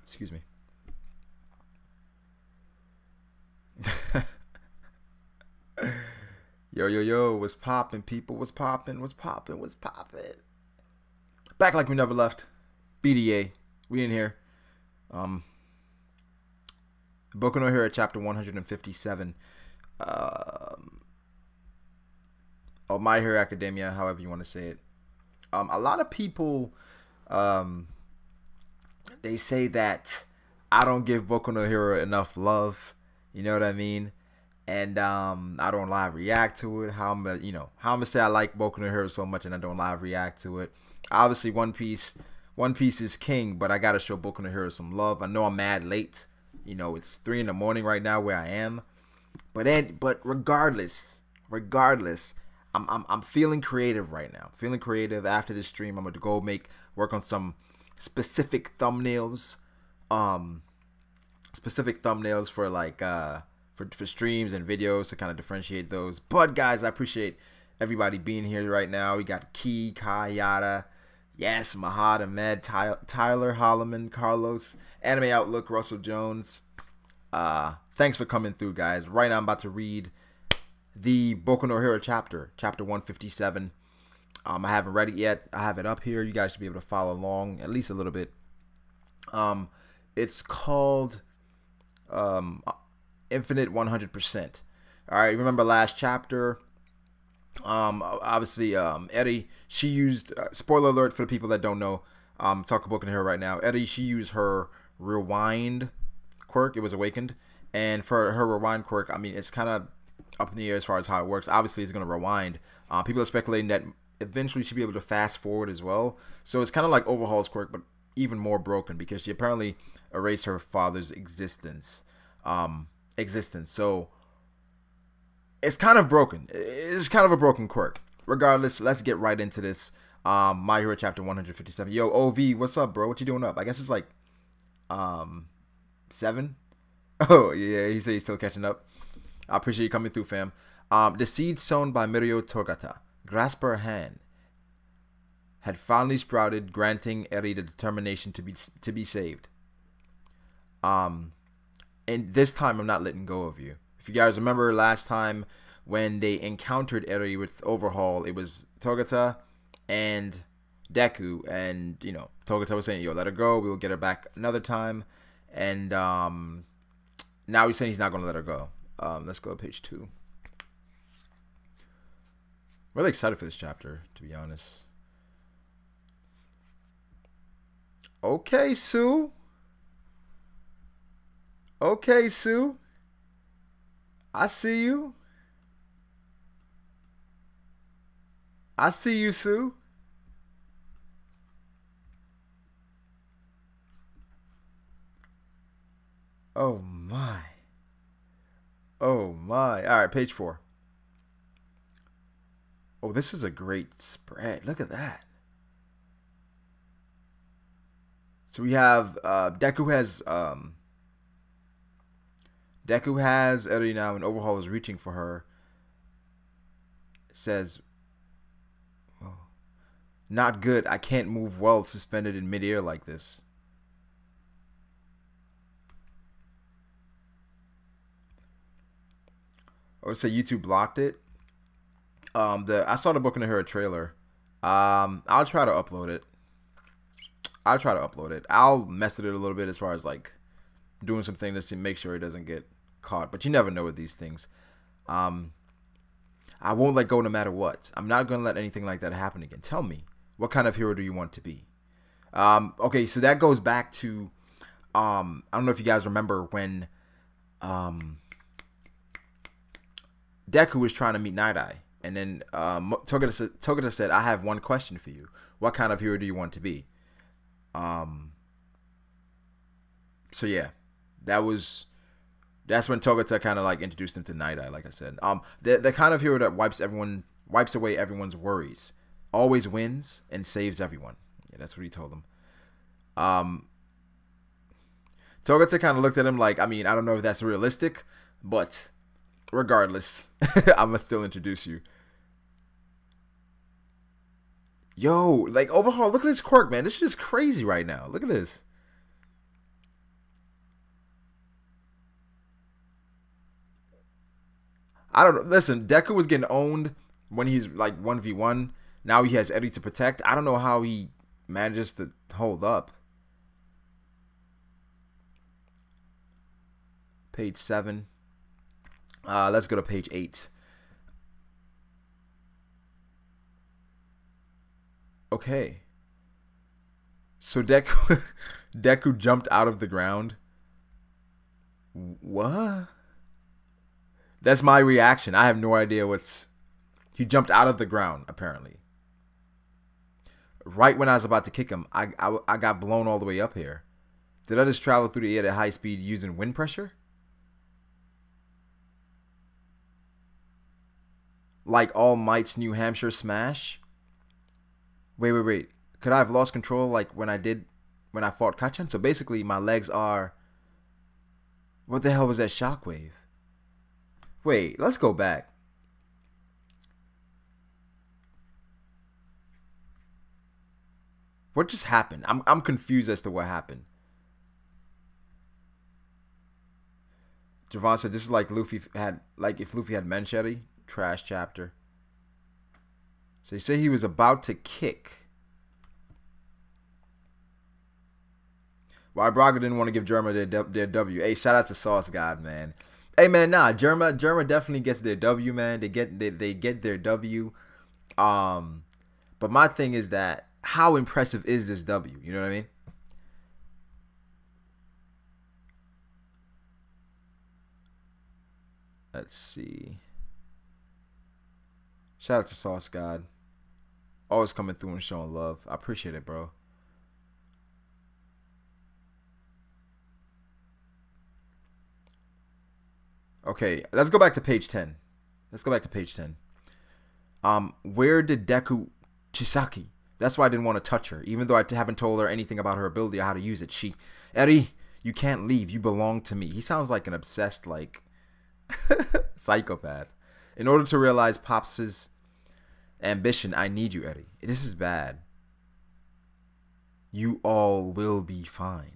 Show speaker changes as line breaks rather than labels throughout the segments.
Excuse me. Yo, yo, yo, what's poppin', people? What's poppin'? What's poppin'? What's poppin'? Back like we never left. BDA. We in here. Um, Boku no Hero chapter 157. Oh, My Hero Academia, however you want to say it. A lot of people, um, they say that I don't give Boku no Hero enough love. You know what I mean? And I don't live react to it. How I'm gonna say I like Boku no Hero so much and I don't live react to it. Obviously, One Piece is king, but I gotta show Boku no Hero some love. I know I'm mad late. You know, it's 3 in the morning right now where I am. But regardless, I'm feeling creative right now. I'm feeling creative after this stream. I'm gonna go work on some specific thumbnails. Specific thumbnails for for streams and videos to kind of differentiate those. But guys, I appreciate everybody being here right now. We got Key, Kai, Yada, yes, Mahad, Ahmed, Tyler, Holloman, Carlos, Anime Outlook, Russell Jones. Thanks for coming through, guys. Right now I'm about to read the Boku no Hero chapter 157. I haven't read it yet. I have it up here. You guys should be able to follow along at least a little bit. It's called Infinite 100%. All right, remember last chapter? Obviously, Eddie, she used spoiler alert for the people that don't know. Talk Boku no Hero right now. Eddie, she used her rewind quirk. It was awakened, and for her rewind quirk, I mean, it's kind of up in the air as far as how it works. Obviously, it's going to rewind. People are speculating that eventually she'll be able to fast forward as well. So it's kind of like Overhaul's quirk, but even more broken because she apparently erased her father's existence. So it's kind of broken. It's kind of a broken quirk. Regardless, let's get right into this. My Hero chapter 157. Yo, OV, what's up, bro? What you doing up? I guess it's like 7. Oh yeah, he said he's still catching up. I appreciate you coming through, fam. The seed sown by Mirio Togata, grasp her hand, had finally sprouted, granting Eri the determination to be saved. And this time I'm not letting go of you. If you guys remember last time when they encountered Eri with Overhaul, it was Togata and Deku, and you know, Togata was saying, yo, let her go, we'll get her back another time. And now he's saying he's not gonna let her go. Let's go to page 2. Really excited for this chapter, to be honest. Okay, Sue. Okay, Sue. I see you. I see you, Sue. Oh my. Oh my. All right, page 4. Oh, this is a great spread. Look at that. So we have Deku has Eri now, and Overhaul is reaching for her. It says, oh, not good. I can't move well suspended in midair like this. I would say YouTube blocked it. I saw the Boku no Hero trailer. I'll try to upload it. I'll mess with it a little bit as far as like doing some things to make sure it doesn't get caught. But you never know with these things. I won't let go no matter what. I'm not gonna let anything like that happen again. Tell me, what kind of hero do you want to be? Okay, so that goes back to I don't know if you guys remember when Deku was trying to meet Night Eye. And then Togata said, I have one question for you. What kind of hero do you want to be? So yeah, that's when Togata kind of like introduced him to Night Eye, like I said. The kind of hero that wipes away everyone's worries, always wins and saves everyone. Yeah, that's what he told him. Togata kind of looked at him like, I mean, I don't know if that's realistic, but regardless, I'm gonna still introduce you. Yo, like Overhaul, look at this quirk, man. This shit is crazy right now. Look at this. I don't know. Listen, Deku was getting owned when he's like 1v1. Now he has Eddie to protect. I don't know how he manages to hold up. Page 7. Let's go to page 8. Okay. So Deku jumped out of the ground. What? That's my reaction. I have no idea what's... He jumped out of the ground, apparently. Right when I was about to kick him, I got blown all the way up here. Did I just travel through the air at high speed using wind pressure? Like All Might's New Hampshire Smash? Wait. Could I have lost control like when I fought Kachan? So basically my legs are... What the hell was that shockwave? Wait, let's go back. What just happened? I'm confused as to what happened. Javon said this is like Luffy had if Luffy had Manchetti. Trash chapter. So he said he was about to kick. Why Brago didn't want to give Germa their W. Hey, shout out to Sauce God, man. Hey man, nah, Germa definitely gets their W, man. They get their W. But my thing is that how impressive is this W? You know what I mean? Let's see. Shout out to Sauce God. Always coming through and showing love. I appreciate it, bro. Okay, let's go back to page 10. Where did Deku Chisaki? That's why I didn't want to touch her, even though I haven't told her anything about her ability or how to use it. Eri, you can't leave. You belong to me. He sounds like an obsessed, like, psychopath. In order to realize Pops' ambition, I need you, Eri. This is bad. You all will be fine.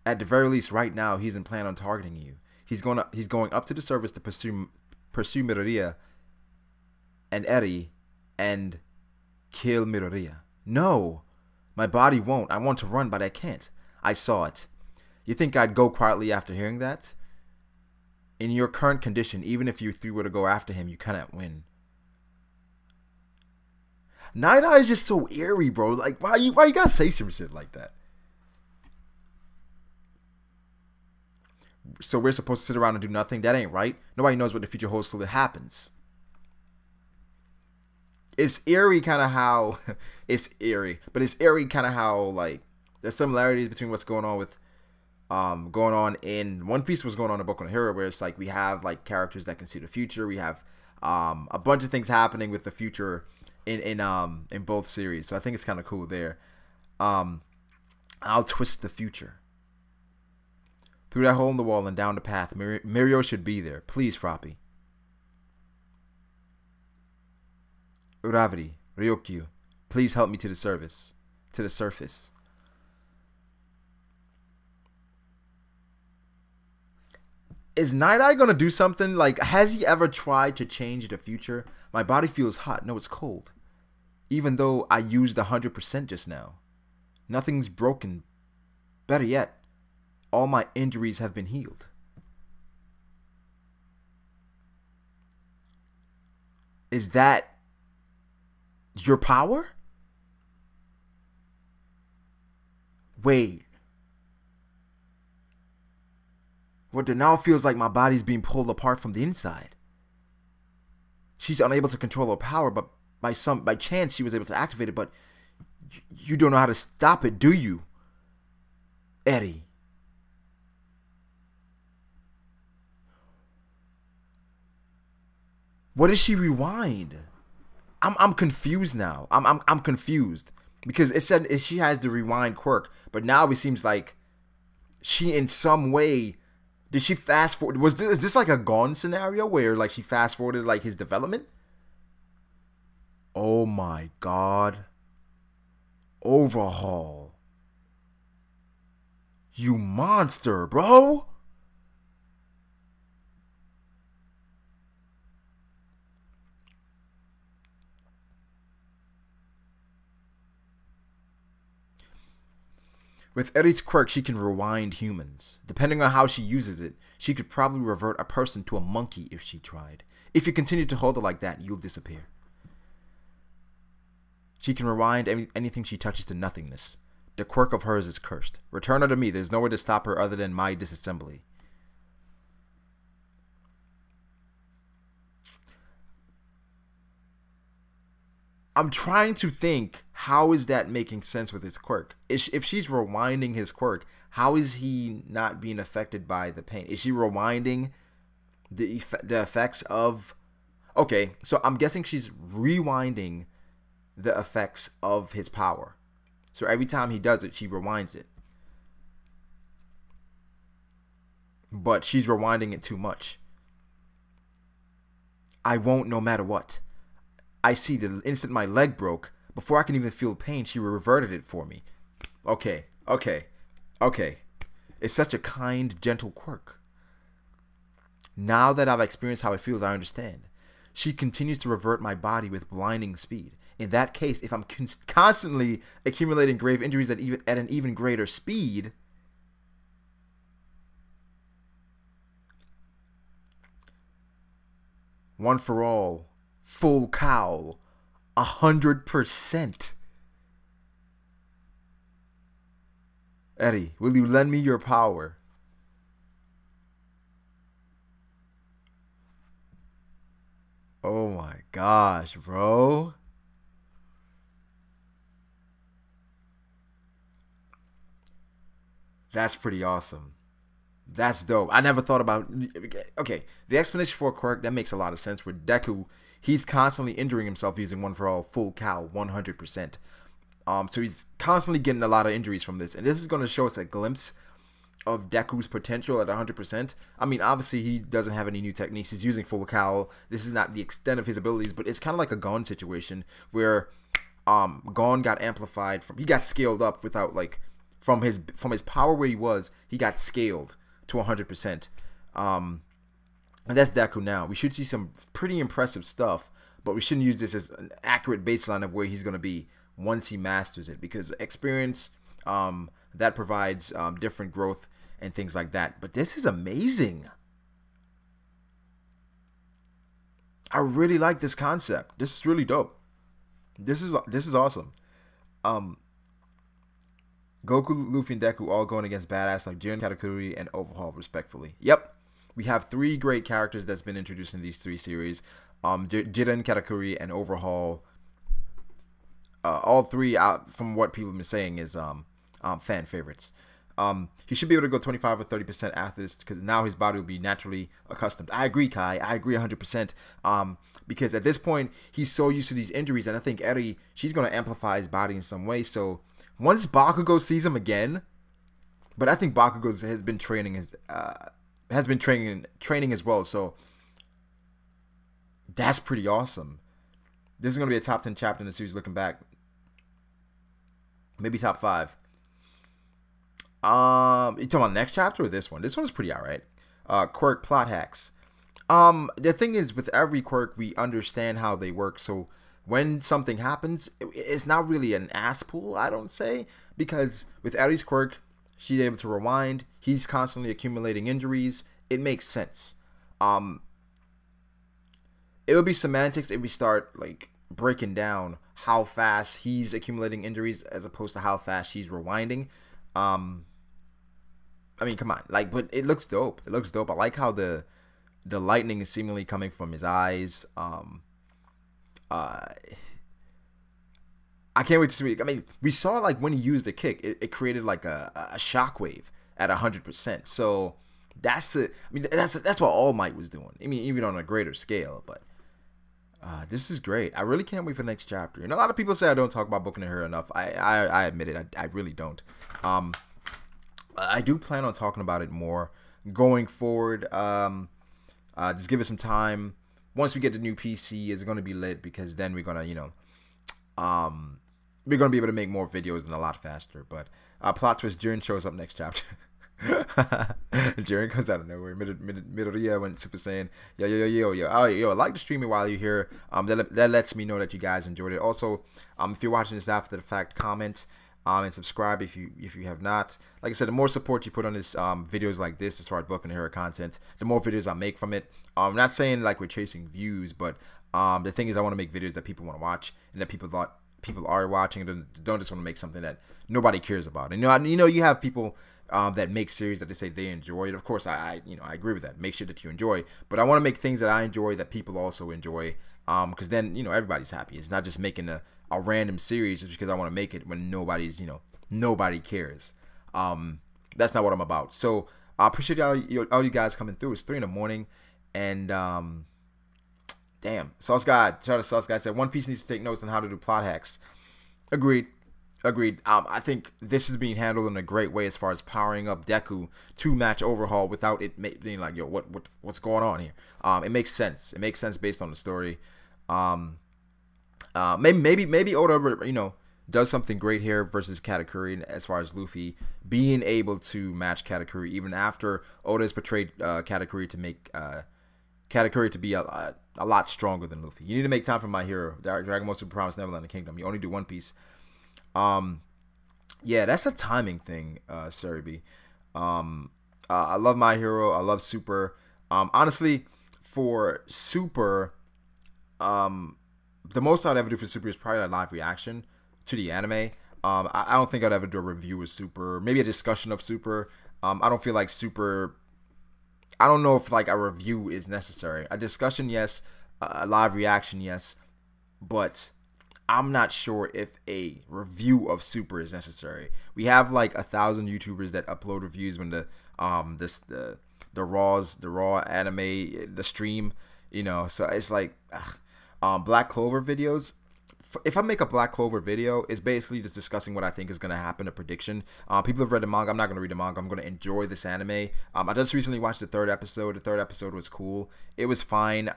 At the very least, right now, he doesn't plan on targeting you. He's going up to the surface to pursue Midoriya and Eri and kill Midoriya. No, my body won't. I want to run, but I can't. I saw it. You think I'd go quietly after hearing that? In your current condition, even if you three were to go after him, you cannot win. Night Eye is just so eerie, bro. Like, why you gotta say some shit like that? So we're supposed to sit around and do nothing? That ain't right. Nobody knows what the future holds till it happens. It's eerie kind of how... it's eerie. But it's eerie kind of how, like... There's similarities between what's going on with... going on in One Piece, what's going on in Boku no Hero, where it's like we have, like, characters that can see the future. We have a bunch of things happening with the future in both series. So I think it's kind of cool there. I'll twist the future. Through that hole in the wall and down the path. Mirio should be there. Please, Froppy. Uravity, Ryokyu, please help me to the surface. Is Night Eye gonna do something? Like, has he ever tried to change the future? My body feels hot. No, it's cold. Even though I used 100% just now. Nothing's broken. Better yet, all my injuries have been healed. Is that your power? Wait. What now feels like my body's being pulled apart from the inside. She's unable to control her power, but by chance she was able to activate it, but you don't know how to stop it, do you? Eddie. What does she rewind? I'm confused now. I'm confused because it said she has the rewind quirk, but now it seems like she in some way did she fast forward? Is this like a Gon scenario where like she fast forwarded like his development? Oh my god! Overhaul. You monster, bro. With Eri's quirk, she can rewind humans. Depending on how she uses it, she could probably revert a person to a monkey if she tried. If you continue to hold it like that, you'll disappear. She can rewind anything she touches to nothingness. The quirk of hers is cursed. Return her to me. There's nowhere to stop her other than my disassembly. I'm trying to think, how is that making sense with his quirk? If she's rewinding his quirk, how is he not being affected by the pain? Is she rewinding the effects of... Okay, so I'm guessing she's rewinding the effects of his power. So every time he does it, she rewinds it. But she's rewinding it too much. I won't no matter what. I see the instant my leg broke, before I can even feel pain, she reverted it for me. Okay. It's such a kind, gentle quirk. Now that I've experienced how it feels, I understand. She continues to revert my body with blinding speed. In that case, if I'm constantly accumulating grave injuries at an even greater speed, one for all, full cowl, 100%. Eddie, will you lend me your power? Oh my gosh, bro. That's pretty awesome. That's dope. I never thought about... Okay, the explanation for a quirk, that makes a lot of sense. With Deku, he's constantly injuring himself using one for all, full cal, 100%. So he's constantly getting a lot of injuries from this. And this is going to show us a glimpse of Deku's potential at 100%. I mean, obviously, he doesn't have any new techniques. He's using full cal. This is not the extent of his abilities, but it's kind of like a Gon situation where Gon got amplified. He got scaled up without, like... From his power where he was, he got scaled to 100%. And that's Deku now. We should see some pretty impressive stuff, but we shouldn't use this as an accurate baseline of where he's going to be once he masters it, because experience that provides different growth and things like that. But this is amazing. I really like this concept. This is really dope. This is awesome. Goku, Luffy, and Deku all going against badass like Jiren, Katakuri, and Overhaul, respectfully. Yep, we have 3 great characters that's been introduced in these 3 series. Jiren, Katakuri, and Overhaul. All 3, from what people have been saying, is fan favorites. He should be able to go 25 or 30% after this, because now his body will be naturally accustomed. I agree, Kai. I agree 100%. Because at this point, he's so used to these injuries, and I think Eri, she's going to amplify his body in some way, so... Once Bakugo sees him again, but I think Bakugo has been training as well, so that's pretty awesome. This is gonna be a top 10 chapter in the series. Looking back, maybe top 5. You talking about next chapter or this one? This one's pretty alright. Quirk plot hacks. The thing is, with every quirk, we understand how they work, so. When something happens, it's not really an ass pull, I don't say, because with Eri's quirk, she's able to rewind. He's constantly accumulating injuries. It makes sense. It would be semantics if we start like breaking down how fast he's accumulating injuries as opposed to how fast she's rewinding. I mean, come on, like, but it looks dope. It looks dope. I like how the lightning is seemingly coming from his eyes. I can't wait to see. I mean, we saw like when he used the kick, it created like a shockwave at 100%. So that's it. I mean, that's what All Might was doing. I mean, even on a greater scale. But this is great. I really can't wait for the next chapter. And a lot of people say I don't talk about Boku no Hero enough. I admit it. I really don't. I do plan on talking about it more going forward. Just give it some time. Once we get the new PC, it's going to be lit, because then we're going to, we're going to be able to make more videos and a lot faster. But plot twist, Jiren shows up next chapter. Jiren comes out of nowhere. Midoriya went Super Saiyan. Yo, like the streaming while you're here. That lets me know that you guys enjoyed it. Also, if you're watching this after the fact, comment. and subscribe if you have not. Like I said, the more support you put on this videos like this as far as Book and Hero content, the more videos I make from it. I'm not saying like we're chasing views, but the thing is I want to make videos that people want to watch and that people are watching, and don't just want to make something that nobody cares about. And you have people that make series that they say they enjoy. Of course, I agree with that. Make sure that you enjoy, but I want to make things that I enjoy that people also enjoy, because then everybody's happy. It's not just making a random series just because I want to make it when nobody cares. That's not what I'm about. So I appreciate all you guys coming through. It's 3 in the morning, and damn, Sauce God, shout out to Sauce God, said One Piece needs to take notes on how to do plot hacks. Agreed. I think this is being handled in a great way as far as powering up Deku to match Overhaul without it being like, yo, what's going on here? It makes sense. It makes sense based on the story. Maybe Oda, does something great here versus Katakuri as far as Luffy being able to match Katakuri even after Oda has portrayed Katakuri to make Katakuri to be a lot stronger than Luffy. You need to make time for My Hero, Dragon Ball Super Promised Neverland and Kingdom. You only do One Piece. Yeah, that's a timing thing, Cerebi. I love My Hero. I love Super. Honestly, for Super, the most I'd ever do for Super is probably a live reaction to the anime. I don't think I'd ever do a review of Super. Maybe a discussion of Super. I don't feel like Super. I don't know if like a review is necessary. A discussion, yes. A live reaction, yes. But I'm not sure if a review of Super is necessary. We have like 1,000 YouTubers that upload reviews when the raw anime, the stream, so it's like Black Clover videos. If I make a Black Clover video, it's basically just discussing what I think is going to happen, a prediction. People have read the manga. I'm not going to read the manga. I'm going to enjoy this anime. I just recently watched the 3rd episode. The 3rd episode was cool. It was fine.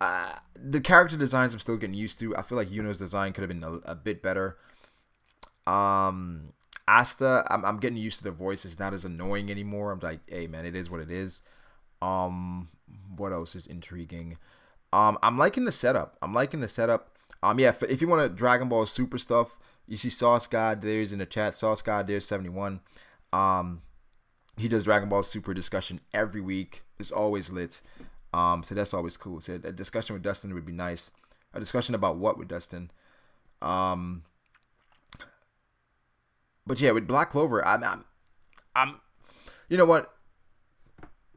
The character designs I'm still getting used to. I feel like Yuno's design could have been a bit better. Asta, I'm getting used to the voice. It's not as annoying anymore. I'm like, hey man, it is what it is. What else is intriguing? I'm liking the setup. Yeah, if you want to Dragon Ball Super stuff, you see Sauce God there's in the chat. Sauce God there's 71. He does Dragon Ball Super discussion every week. It's always lit. So that's always cool. So a discussion with Dustin would be nice. A discussion about what with Dustin. But yeah, with Black Clover, I'm you know what?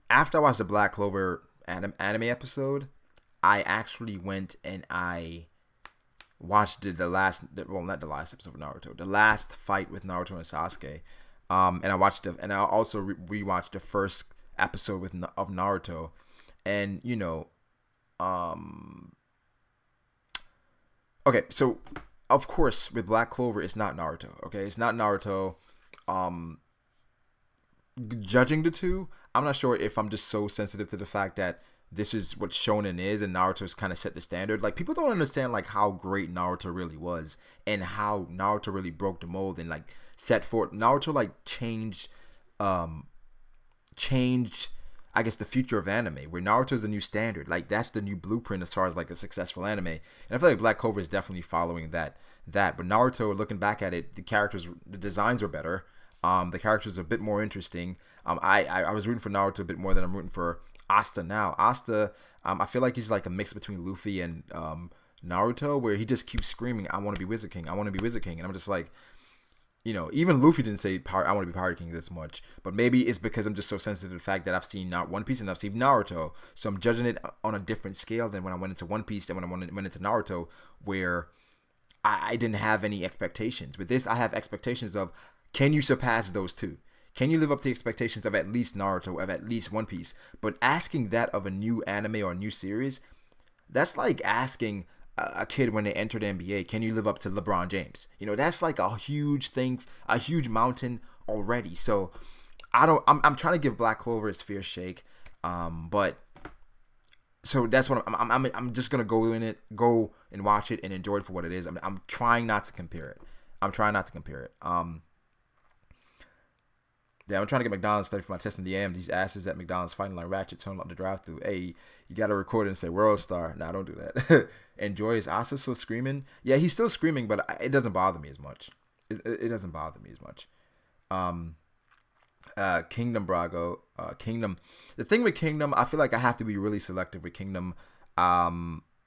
After I watched the Black Clover anime episode, I actually went and I watched not the last episode of Naruto, the last fight with Naruto and Sasuke. And I watched and I also rewatched the first episode of Naruto. And okay, so of course with Black Clover it's not Naruto. Okay, it's not Naruto. Judging the two, I'm not sure if I'm just so sensitive to the fact that this is what shonen is and Naruto's kind of set the standard. Like, people don't understand like how great Naruto really was and how Naruto really broke the mold and like set forth. Naruto like changed I guess the future of anime, where Naruto's the new standard. Like, that's the new blueprint as far as like a successful anime. And I feel like Black Clover is definitely following that. But Naruto, looking back at it, the designs were better. The characters are a bit more interesting. I was rooting for Naruto a bit more than I'm rooting for Asta now. Asta, I feel like he's like a mix between Luffy and Naruto, where he just keeps screaming, I want to be Wizard King, I want to be Wizard King. And I'm just like, even Luffy didn't say I want to be Pirate King this much, but maybe it's because I'm just so sensitive to the fact that I've seen not One Piece and I've seen Naruto, so I'm judging it on a different scale than when I went into One Piece and when I went into Naruto, where I didn't have any expectations. With this, I have expectations of, can you surpass those two? Can you live up to the expectations of at least Naruto, of at least One Piece? But asking that of a new anime or a new series, that's like asking a kid when they enter the NBA, can you live up to LeBron James? That's like a huge thing, a huge mountain already. So I'm trying to give Black Clover its fair shake. But so that's what I'm just gonna go and watch it and enjoy it for what it is. I'm trying not to compare it. Yeah, I'm trying to get McDonald's study for my test in the AM. These asses at McDonald's fighting like Ratchet, turning up the drive-thru. Hey, you got to record it and say World Star. Nah, don't do that. Enjoy. Is Asa still screaming? Yeah, he's still screaming, but it doesn't bother me as much. it doesn't bother me as much. Um, Kingdom Brago, Kingdom. The thing with Kingdom, I feel like I have to be really selective with Kingdom,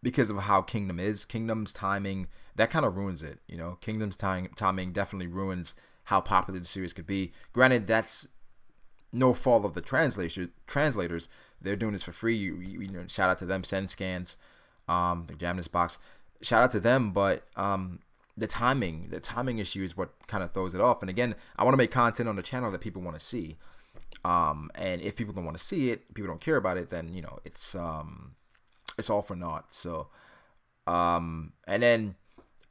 because of how Kingdom is. Kingdom's timing that kind of ruins it. You know, Kingdom's timing definitely ruins how popular the series could be. Granted, that's no fault of the translators. They're doing this for free. You know, shout out to them. Send scans, the jam this box. Shout out to them, but the timing issue is what kind of throws it off. And again, I want to make content on the channel that people want to see. And if people don't want to see it, people don't care about it, then you know it's all for naught. So, and then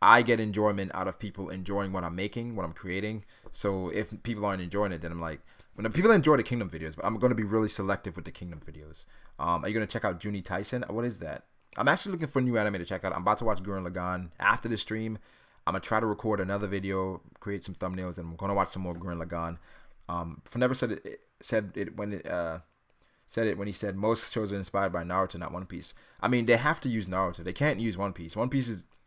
I get enjoyment out of people enjoying what I'm making, what I'm creating. So if people aren't enjoying it, then I'm like, when people enjoy the Kingdom videos, but I'm going to be really selective with the Kingdom videos. Are you going to check out Junie Tyson? What is that? I'm actually looking for new anime to check out. I'm about to watch Gurren Lagann after the stream. I'm going to try to record another video, create some thumbnails, and I'm going to watch some more Gurren Lagann. Never said it when he said most shows are inspired by Naruto, not One Piece. I mean, they have to use Naruto. They can't use One Piece.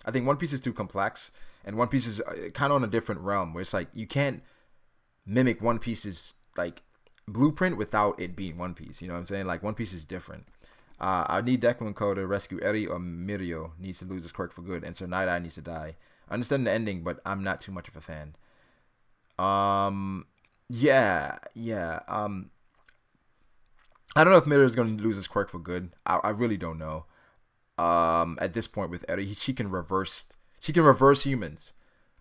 I think One Piece is too complex, and One Piece is kind of on a different realm where it's like you can't mimic One Piece's like blueprint without it being One Piece. You know what I'm saying? Like One Piece is different. I need Deku and Ko to rescue Eri, or Mirio needs to lose his quirk for good, and Sir Night Eye needs to die. I understand the ending, but I'm not too much of a fan. Yeah. I don't know if Mirio is going to lose his quirk for good. I really don't know. At this point with Eri, she can reverse humans,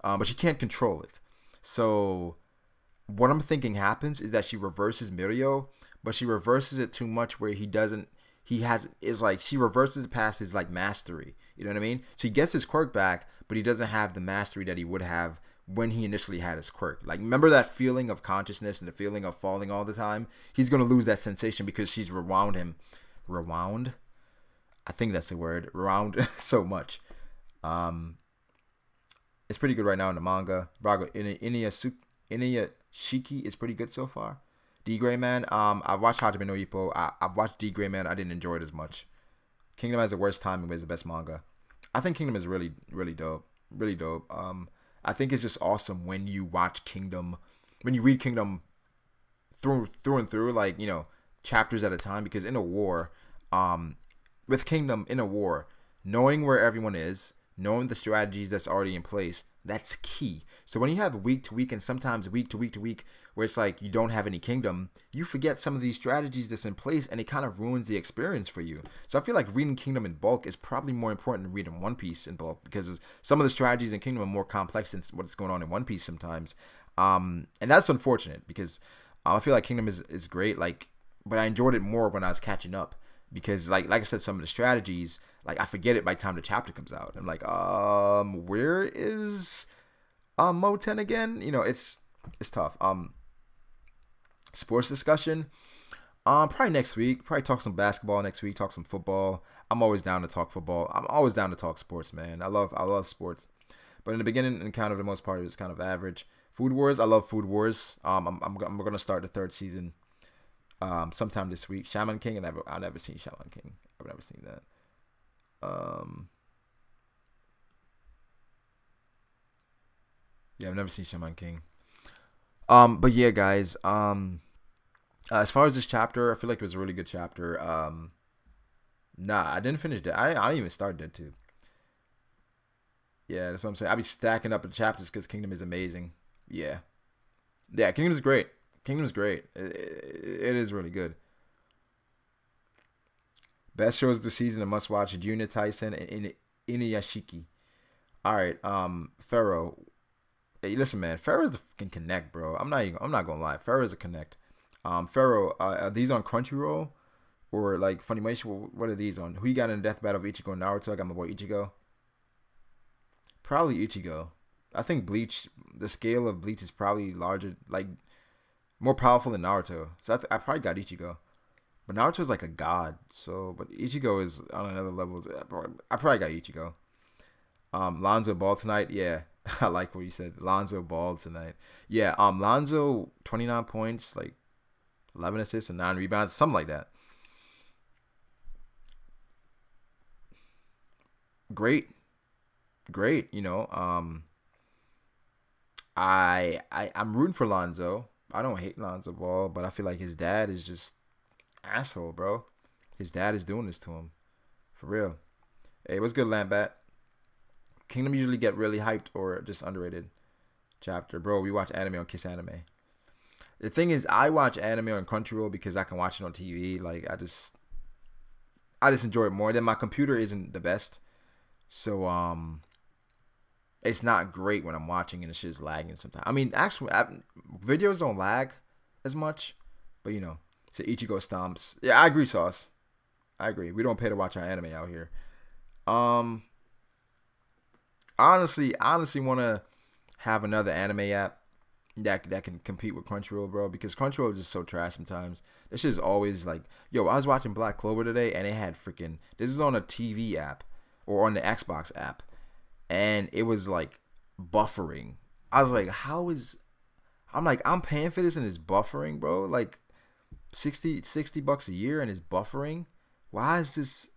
but she can't control it. So what I'm thinking happens is that she reverses Mirio, but she reverses it too much where she reverses it past his like mastery. You know what I mean? So he gets his quirk back, but he doesn't have the mastery that he would have when he initially had his quirk. Like, remember that feeling of consciousness and the feeling of falling all the time? He's going to lose that sensation because she's rewound him. Rewound? I think that's the word. Rewound so much. It's pretty good right now in the manga. Brago, Inuyashiki is pretty good so far. D Gray Man, I've watched Hajime no Ippo. I've watched D Gray Man. I didn't enjoy it as much. Kingdom has the worst timing, but it's the best manga. I think Kingdom is really, really dope. Really dope. I think it's just awesome when you watch Kingdom, when you read Kingdom through and through, like, you know, chapters at a time. Because in a war, with Kingdom in a war, knowing where everyone is, knowing the strategies that's already in place, that's key. So when you have week to week and sometimes week to week to week where it's like you don't have any Kingdom, you forget some of these strategies that's in place, and it kind of ruins the experience for you. So I feel like reading Kingdom in bulk is probably more important than reading One Piece in bulk, because some of the strategies in Kingdom are more complex than what's going on in One Piece sometimes. And that's unfortunate because I feel like Kingdom is great, like, but I enjoyed it more when I was catching up. Because like I said, some of the strategies, like, I forget it by the time the chapter comes out. I'm like, where is Moten again? You know, it's tough. Sports discussion. Probably next week. Probably talk some basketball next week. Talk some football. I'm always down to talk football. I'm always down to talk sports, man. I love sports. But in the beginning and kind of the most part, it was kind of average. Food Wars. I love Food Wars. I'm gonna start the third season. Sometime this week. Shaman King, and I've never seen Shaman King. I've never seen that. Yeah, I've never seen Shaman King. But yeah, guys. As far as this chapter, I feel like it was a really good chapter. Nah, I didn't finish that. I didn't even start that too. Yeah, that's what I'm saying. I be stacking up the chapters because Kingdom is amazing. Yeah, Kingdom is great. Kingdom's great. It is really good. Best shows of the season, a must watch: Junior Tyson and Inuyashiki. All right, Pharaoh. Hey, listen, man. Pharaoh's the fucking connect, bro. I'm not gonna lie. Pharaoh's a connect. Pharaoh. Are these on Crunchyroll or like Funimation? What are these on? Who you got in the death battle of Ichigo and Naruto? I got my boy Ichigo. Probably Ichigo. I think Bleach. The scale of Bleach is probably larger, like more powerful than Naruto. So I probably got Ichigo. But Naruto's like a god. So, but Ichigo is on another level. I probably got Ichigo. Lonzo Ball tonight. Yeah. I like what you said. Lonzo Ball tonight. Yeah. Lonzo, 29 points, like 11 assists and 9 rebounds, something like that. Great. You know, I'm rooting for Lonzo. I don't hate Lonzo Ball, but I feel like his dad is just asshole, bro. His dad is doing this to him. For real. Hey, what's good, Lambat? Kingdom usually get really hyped or just underrated. Chapter. Bro, we watch anime on Kiss Anime. The thing is, I watch anime on Crunchyroll because I can watch it on TV. Like, I just enjoy it more. Then my computer isn't the best. So, it's not great when I'm watching and the shit's lagging sometimes. I mean, actually, videos don't lag as much. But, you know, so Ichigo stomps. Yeah, I agree, Sauce. I agree. We don't pay to watch our anime out here. Honestly want to have another anime app that can compete with Crunchyroll, bro. Because Crunchyroll is just so trash sometimes. This shit is always like, yo, I was watching Black Clover today, and it had freaking. This is on a TV app or on the Xbox app, and it was like buffering. I was like, how is? I'm like, I'm paying for this and it's buffering, bro. Like $60 a year and it's buffering. Why is this?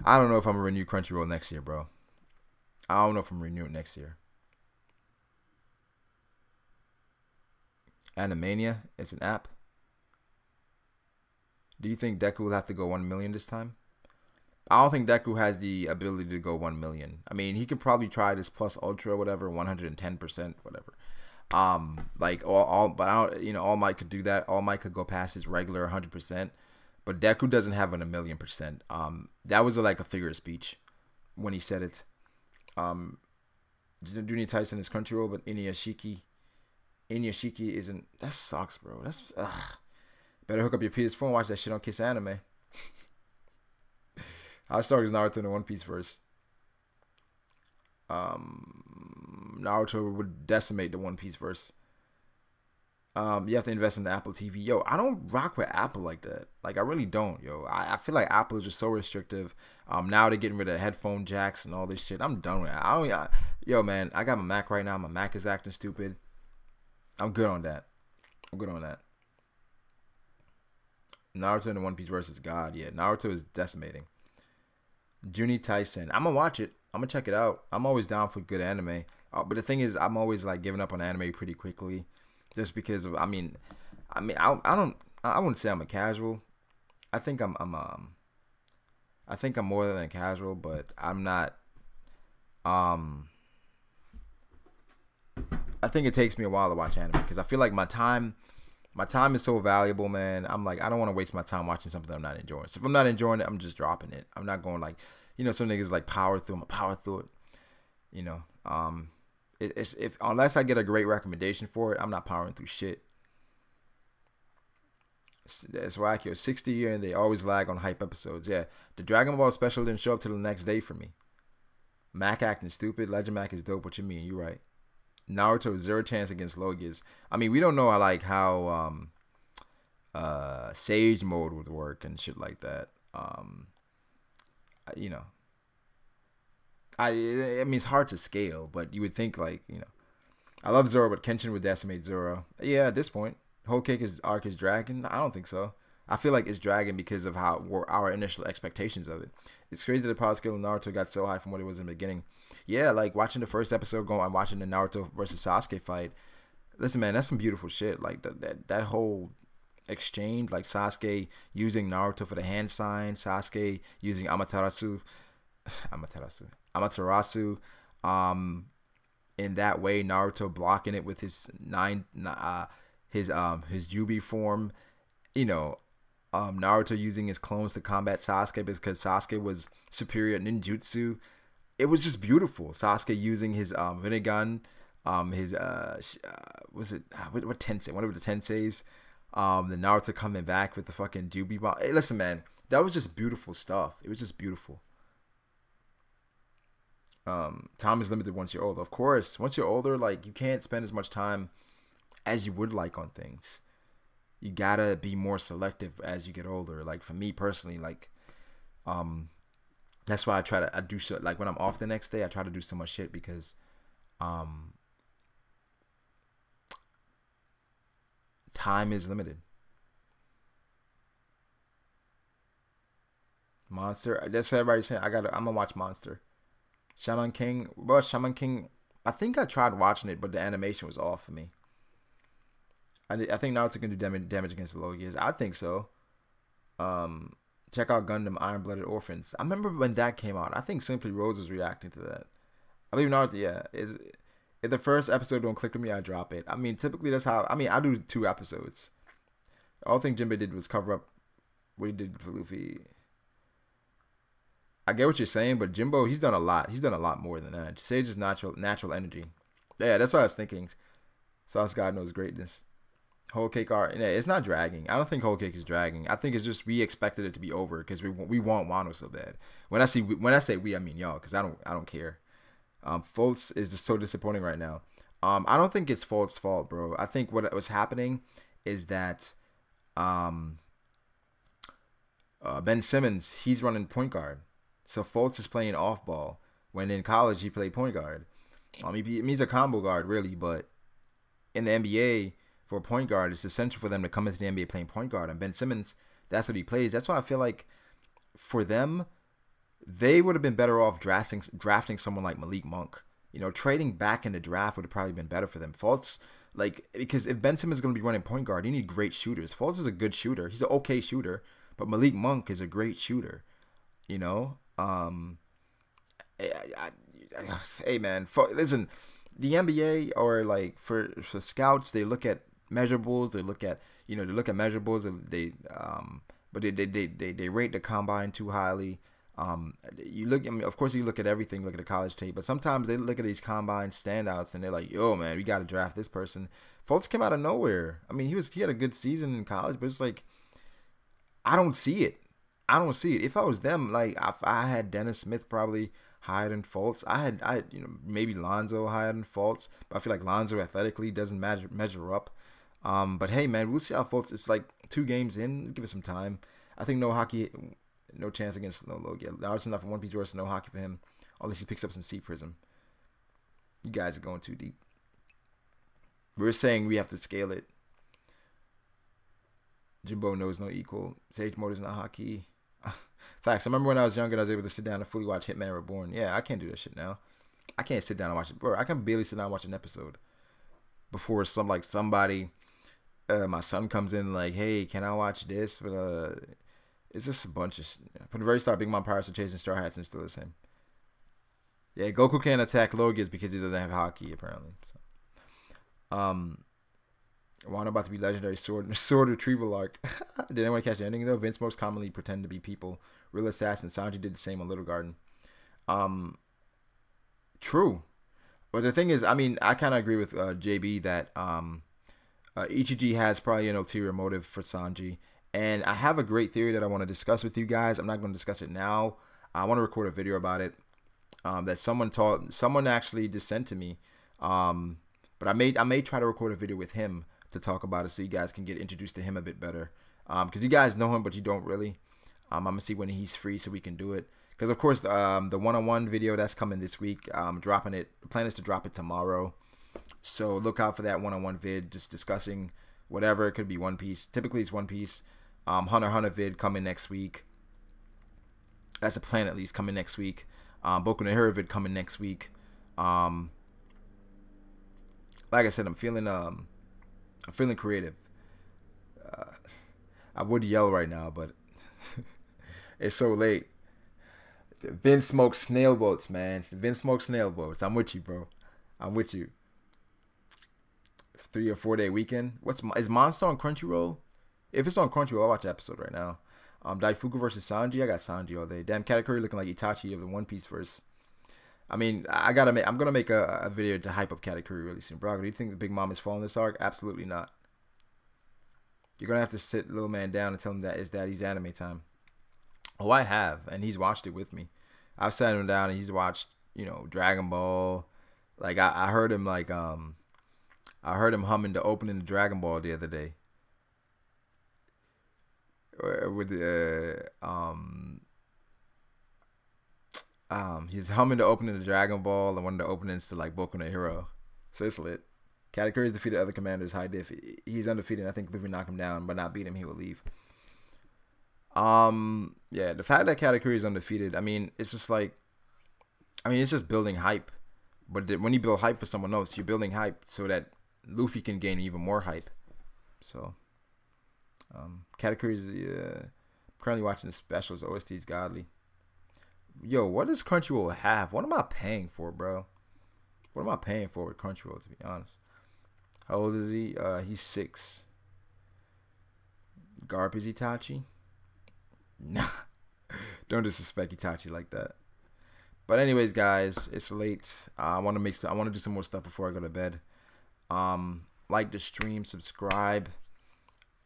I don't know if I'm gonna renew Crunchyroll next year, bro. I don't know if I'm renewing next year. Animania is an app. Do you think Deku will have to go 1 million this time? I don't think Deku has the ability to go 1 million. I mean, he could probably try this plus ultra, whatever, 110%, whatever. Like but I don't, All Might could do that. All Might could go past his regular 100%, but Deku doesn't have an 1,000,000%. That was like a figure of speech when he said it. Junior Tyson is Crunchyroll, but Inuyashiki isn't. That sucks, bro. That's better hook up your PS4 and watch that shit on Kiss Anime. I'll start with Naruto and One Piece first. Naruto would decimate the One Piece verse. You have to invest in the Apple TV. Yo, I don't rock with Apple like that. Like, I really don't, yo. I feel like Apple is just so restrictive. Now they're getting rid of headphone jacks and all this shit. I'm done with that. Yo, man, I got my Mac right now. My Mac is acting stupid. I'm good on that. Naruto and the One Piece verse is God. Yeah, Naruto is decimating. Juni Tyson. I'm gonna watch it. I'm gonna check it out. I'm always down for good anime. But the thing is, I'm always like giving up on anime pretty quickly, just because of. I wouldn't say I'm a casual. I think I'm more than a casual, but I'm not. I think it takes me a while to watch anime because I feel like my time is so valuable, man. I'm like, I don't want to waste my time watching something I'm not enjoying. So if I'm not enjoying it, I'm just dropping it. I'm not going like, some niggas like power through. I'm a power through it. It's unless I get a great recommendation for it, I'm not powering through shit. That's why 60 year and they always lag on hype episodes. Yeah, the Dragon Ball special didn't show up till the next day for me. Mac acting stupid. Legend Mac is dope. What you mean? You right. Naruto 0 chance against Logias. I mean, we don't know how Sage mode would work and shit like that. I mean, it's hard to scale, but you would think I love Zoro, but Kenshin would decimate Zoro. Yeah, at this point, Whole Cake arc is dragging. I don't think so. I feel like it's dragging because of how were our initial expectations of it. It's crazy that the power scale of Naruto got so high from what it was in the beginning. Yeah, like watching the first episode I'm watching the Naruto versus Sasuke fight. Listen, man, that's some beautiful shit. Like that whole exchange, like Sasuke using Naruto for the hand sign, Sasuke using Amaterasu. In that way, Naruto blocking it with his his Jubi form. Naruto using his clones to combat Sasuke because Sasuke was superior at ninjutsu. It was just beautiful. Sasuke using his Rinnegan, his what tensei, one of the tenseis. The Naruto coming back with the fucking Jubi bomb. Hey, listen, man, that was just beautiful stuff. It was just beautiful. Time is limited once you're older. Of course, once you're older, like you can't spend as much time as you would like on things. You gotta be more selective as you get older. Like for me personally, like that's why I do shit. Like when I'm off the next day, I try to do so much shit because time is limited. Monster. That's what everybody's saying. I'm gonna watch Monster. Shaman King. Well, Shaman King. I think I tried watching it, but the animation was off for me. I think Naruto can do damage against the Logias. I think so. Check out Gundam Iron Blooded Orphans. I remember when that came out. I think Simply Rose was reacting to that. I believe Naruto. Yeah, if the first episode don't click with me, I drop it. I mean, typically that's how. I mean, I do 2 episodes. All thing Jinbei did was cover up what he did for Luffy. I get what you're saying, but Jimbo, he's done a lot. He's done a lot more than that. Sage is natural energy. Yeah, that's what I was thinking. Sauce God knows greatness. Whole Cake art, yeah, it's not dragging. I don't think Whole Cake is dragging. I think it's just we expected it to be over because we want Wano so bad. When I say we, I mean y'all, because I don't care. Fultz is just so disappointing right now. I don't think it's Fultz's fault, bro. I think what was happening is that Ben Simmons, he's running point guard. So Fultz is playing off ball. When in college he played point guard. He's a combo guard really, but in the NBA for a point guard, it's essential for them to come into the NBA playing point guard. And Ben Simmons, that's what he plays. That's why I feel like for them, they would have been better off drafting someone like Malik Monk. You know, trading back in the draft would have probably been better for them. Fultz, because if Ben Simmons is going to be running point guard, you need great shooters. Fultz is a good shooter. He's an okay shooter, but Malik Monk is a great shooter. You know, hey man, listen, the NBA or like for scouts, they look at measurables. They look at measurables. But they rate the combine too highly. Of course you look at everything, look at the college tape, but sometimes they look at these combine standouts and they're like, yo man, we got to draft this person. Fultz came out of nowhere. I mean, he had a good season in college, but it's like, I don't see it. If I was them, like if I had Dennis Smith probably higher than Fultz. I maybe Lonzo higher than Fultz, but I feel like Lonzo athletically doesn't measure up. But hey man, we'll see how Fultz. It's like 2 games in. Give it some time. I think no chance against no Logia. That's enough for One Piece Joyce. No hockey for him, unless he picks up some Sea Prism. You guys are going too deep. We're saying we have to scale it. Jimbo knows no equal. Sage Mode is not hockey. Facts. I remember when I was younger and I was able to sit down and fully watch Hitman Reborn. Yeah, I can't do that shit now. I can't sit down and watch it. Bro, I can barely sit down and watch an episode before somebody, my son comes in like, hey, can I watch this? But it's just a bunch of shit. From the very start, Big Mom Pirates are chasing Straw Hats and still the same. Yeah, Goku can't attack Logias because he doesn't have hockey apparently. So, Wano about to be legendary sword retrieval arc. Did anyone catch the ending though? Vince most commonly pretend to be people. Real assassin. Sanji did the same on Little Garden. True. But the thing is, I mean, I kind of agree with JB that Ichiji has probably an ulterior motive for Sanji. And I have a great theory that I want to discuss with you guys. I'm not going to discuss it now. I want to record a video about it that someone actually just sent to me. But I may try to record a video with him to talk about it so you guys can get introduced to him a bit better. Because you guys know him, but you don't really. I'm going to see when he's free so we can do it. Because, of course, the one-on-one video that's coming this week, dropping it. The plan is to drop it tomorrow. So look out for that one-on-one vid, just discussing whatever. It could be One Piece. Typically, it's One Piece. Hunter x Hunter vid coming next week. That's a plan, at least, coming next week. Boku no Hero vid coming next week. Like I said, I'm feeling creative. I would yell right now, but it's so late. Vince smokes snail boats, man. Vince smokes snail boats. I'm with you, bro. I'm with you. 3 or 4 day weekend. Is Monster on Crunchyroll? If it's on Crunchyroll, I'll watch the episode right now. Daifuku versus Sanji. I got Sanji all day. Damn, Katakuri looking like Itachi of the One Piece verse. I mean, I'm gonna make a video to hype up Katakuri really soon. Brago, do you think the Big Mom is falling this arc? Absolutely not. You're gonna have to sit little man down and tell him that it's daddy's anime time. Oh, I have, and he's watched it with me. I've sat him down and he's watched, Dragon Ball. Like I heard him I heard him humming the opening of Dragon Ball the other day. With he's humming the opening of Dragon Ball and one of the openings to like Boku no Hero. So it's lit. Katakuri's defeated other commanders. High diff. He's undefeated. I think Luffy knock him down, but not beat him. He will leave. Yeah, the fact that Katakuri is undefeated. I mean, it's just building hype. But when you build hype for someone else, you're building hype so that Luffy can gain even more hype. So, categories. Currently watching the specials. OST's godly. Yo, what does Crunchyroll have? What am I paying for, bro? What am I paying for with Crunchyroll, to be honest? How old is he? He's 6. Garp is Itachi? Nah. Don't disrespect Itachi like that. But anyways, guys, it's late. I want to do some more stuff before I go to bed. Like the stream, subscribe.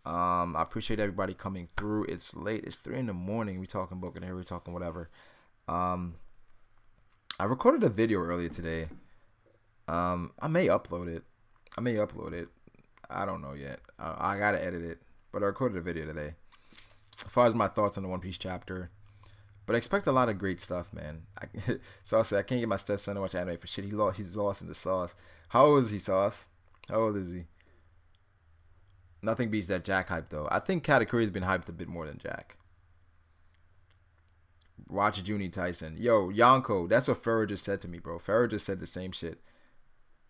I appreciate everybody coming through. It's late. It's 3 in the morning. We talking Boku no Hero. We talking whatever. I recorded a video earlier today. I may upload it. I don't know yet. I gotta edit it. But I recorded a video today. As far as my thoughts on the One Piece chapter. But I expect a lot of great stuff, man. So I'll say I can't get my stepson to watch anime for shit. He's lost in the sauce. How old is he, Sauce? How old is he? Nothing beats that Jack hype, though. I think Katakuri's been hyped a bit more than Jack. Watch Junie Tyson. Yo, Yonko, that's what Farrah just said to me, bro. Farrah just said the same shit.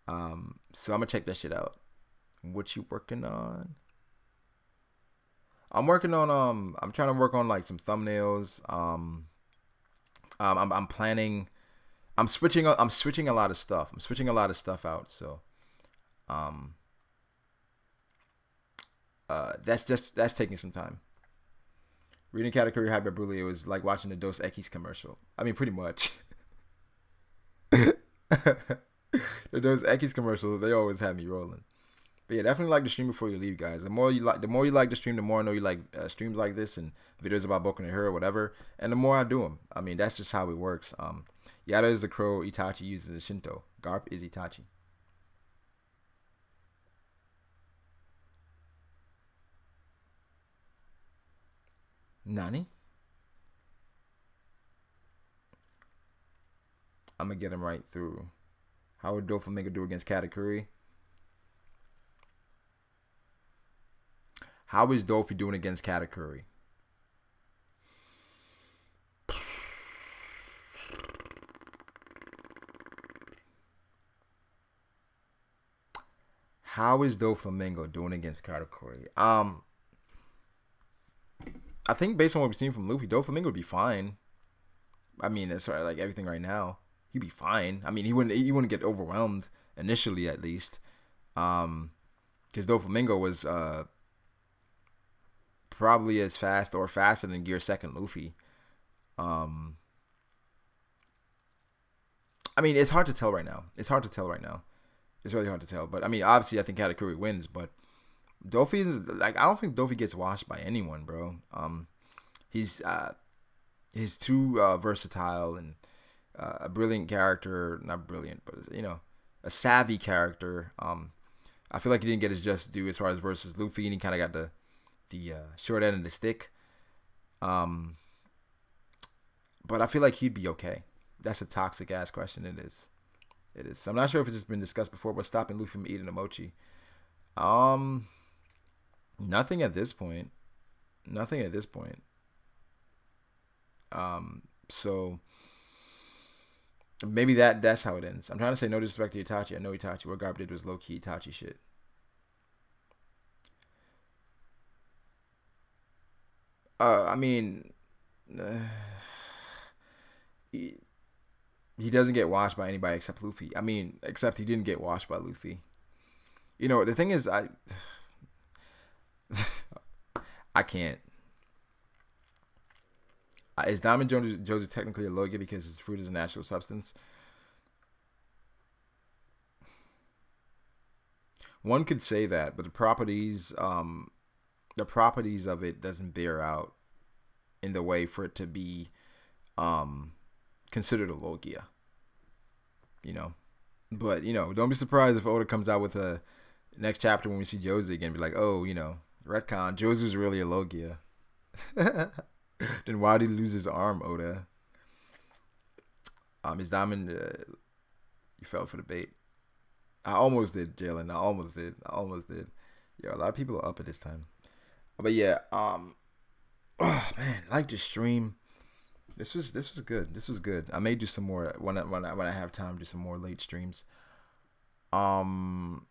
So I'm gonna check that shit out. What you working on? I'm working on I'm trying to work on like some thumbnails. I'm planning. I'm switching a lot of stuff. I'm switching a lot of stuff out. So that's taking some time. Reading Katakuri Hyperbole, it was like watching the Dos Equis commercial. I mean, pretty much. The Dos Equis commercial, they always have me rolling. But yeah, definitely like the stream before you leave, guys. The more you like the stream, the more I know you like streams like this and videos about Boku no Hero or whatever. And the more I do them. I mean, that's just how it works. Yada is the crow. Itachi uses the Shinto. Garp is Itachi. Nani? I'm gonna get him right through. How would Doflamingo do against Katakuri? How is Dofi doing against Katakuri? How is Doflamingo doing against Katakuri? I think based on what we've seen from Luffy, Doflamingo would be fine. I mean, as far as like everything right now, he'd be fine. I mean, he wouldn't get overwhelmed initially, at least. Because Doflamingo was probably as fast or faster than Gear 2nd Luffy. I mean, it's hard to tell right now. It's really hard to tell. But I mean, obviously, I think Katakuri wins. But Dofi is like, I don't think Dofi gets washed by anyone, bro. He's too versatile and a brilliant character. Not brilliant, but a savvy character. I feel like he didn't get his just due as far as versus Luffy, and he kind of got the short end of the stick. But I feel like he'd be okay. That's a toxic ass question. It is. So I'm not sure if it's just been discussed before, but stopping Luffy from eating a mochi. Nothing at this point. So maybe that's how it ends. I'm trying to say no disrespect to Itachi. I know Itachi. What Garp did was low key Itachi shit. I mean, he doesn't get washed by anybody except Luffy. I mean, except he didn't get washed by Luffy. The thing is, I can't. Is Diamond Josie technically a Logia because his fruit is a natural substance? One could say that, but the properties of it doesn't bear out in the way for it to be considered a Logia. But don't be surprised if Oda comes out with a next chapter when we see Josie again, be like, oh, retcon, Josie's really a Logia. Then why did he lose his arm, Oda? His diamond, you fell for the bait. I almost did, Jalen. I almost did. Yeah, a lot of people are up at this time. But yeah, oh man, like the stream. This was good. This was good. I may do some more when I have time. Do some more late streams. Um,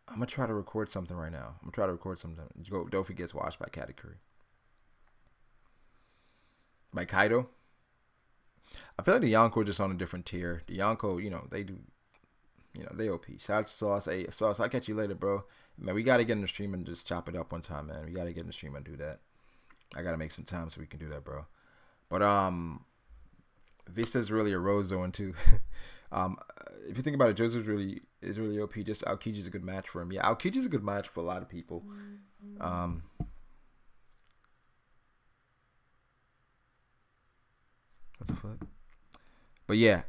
I'm gonna try to record something right now. I'm gonna try to record something. Dofi gets washed by Katakuri. By Kaido. I feel like the Yonko are just on a different tier. The Yonko, they do, they OP. Shout out to Sauce. Hey, Sauce, I'll catch you later, bro. Man, we gotta get in the stream and just chop it up one time, man. We gotta get in the stream and do that. I gotta make some time so we can do that, bro. But Vista's really a Rose zone too. If you think about it, Joseph's is really OP. Just Aokiji's a good match for him. Yeah, Aokiji's a good match for a lot of people. What the fuck? But yeah,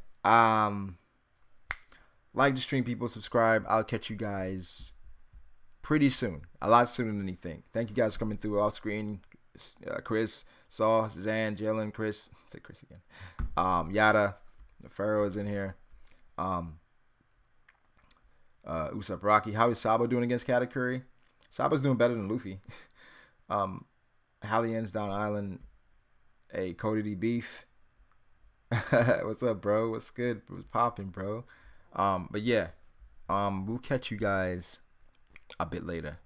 like the stream, people, subscribe. I'll catch you guys pretty soon. A lot sooner than you think. Thank you guys for coming through off screen. Chris, Saw, Zan, Jalen, Chris. Say Chris again. Yada, the Pharaoh is in here. Usopp Rocky. How is Sabo doing against Katakuri? Sabo's doing better than Luffy. Hallian's down island. Hey, Cody D Beef. What's up, bro? What's good? What's popping, bro? But yeah, we'll catch you guys a bit later.